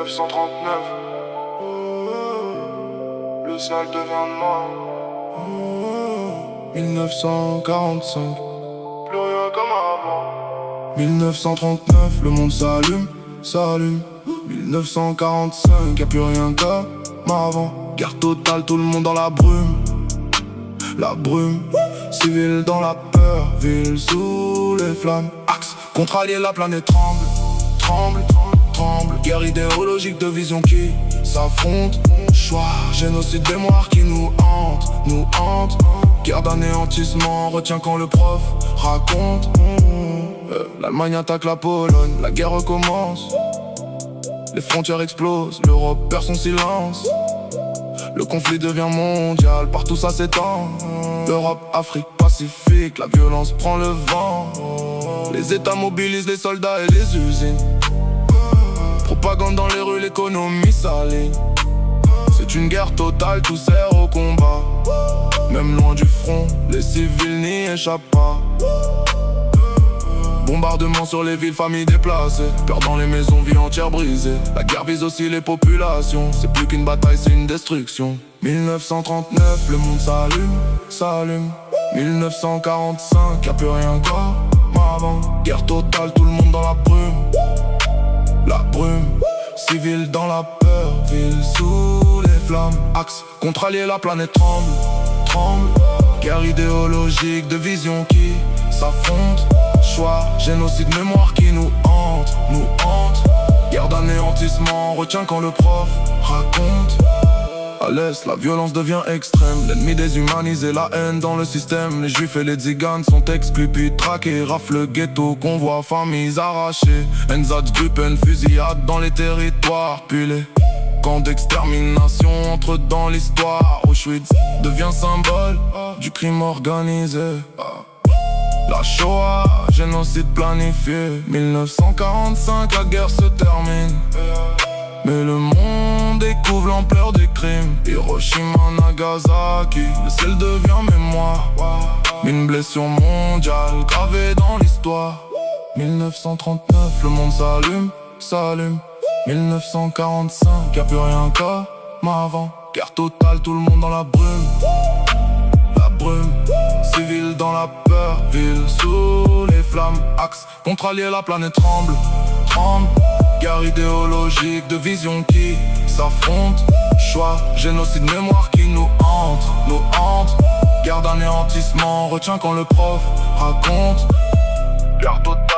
1939, le sale devient noir. 1945, plus rien comme avant. 1939, le monde s'allume, s'allume. 1945, y'a plus rien comme avant. Guerre totale, tout le monde dans la brume. La brume, civile dans la peur, ville sous les flammes. Axe, contre-allié, la planète tremble, tremble, tremble. Guerre idéologique de vision qui s'affronte. Choix, génocide, mémoire qui nous hante, nous hante. Guerre d'anéantissement, retient quand le prof raconte. L'Allemagne attaque la Pologne, la guerre recommence. Les frontières explosent, l'Europe perd son silence. Le conflit devient mondial, partout ça s'étend. Europe, Afrique, Pacifique, la violence prend le vent. Les États mobilisent les soldats et les usines. Propagande dans les rues, l'économie s'aligne. C'est une guerre totale, tout sert au combat. Même loin du front, les civils n'y échappent pas. Bombardement sur les villes, familles déplacées. Peur dans les maisons, vie entière brisée. La guerre vise aussi les populations. C'est plus qu'une bataille, c'est une destruction. 1939, le monde s'allume, s'allume. 1945, y'a plus rien comme avant. Guerre totale, tout le monde dans la brume. La brume, civile dans la peur, ville sous les flammes. Axe, contre-allié, la planète tremble, tremble. Guerre idéologique de vision qui s'affronte. Choix, génocide, mémoire qui nous hante, nous hante. Guerre d'anéantissement, retient quand le prof raconte. À l'est, la violence devient extrême. L'ennemi déshumanisé, la haine dans le système. Les juifs et les tziganes sont exclus puis traqués. Rafle ghetto, convoi, familles arrachées. Einsatzgruppen, fusillade dans les territoires. Puis les camps d'extermination entrent dans l'histoire. Auschwitz devient symbole du crime organisé. La Shoah, génocide planifié. 1945, la guerre se termine. Mais le monde découvre l'ampleur des crimes. Hiroshima, Nagasaki, le ciel devient mémoire. Une blessure mondiale gravée dans l'histoire. 1939, le monde s'allume, s'allume. 1945, y'a plus rien comme avant. Guerre totale, tout le monde dans la brume. La brume, civile dans la peur, ville sous les flammes. Axe, contre-allié, la planète tremble, tremble. Guerre idéologique de vision qui s'affronte. Choix, génocide, mémoire qui nous hante, nous hante. Guerre d'anéantissement, retient quand le prof raconte. Guerre totale.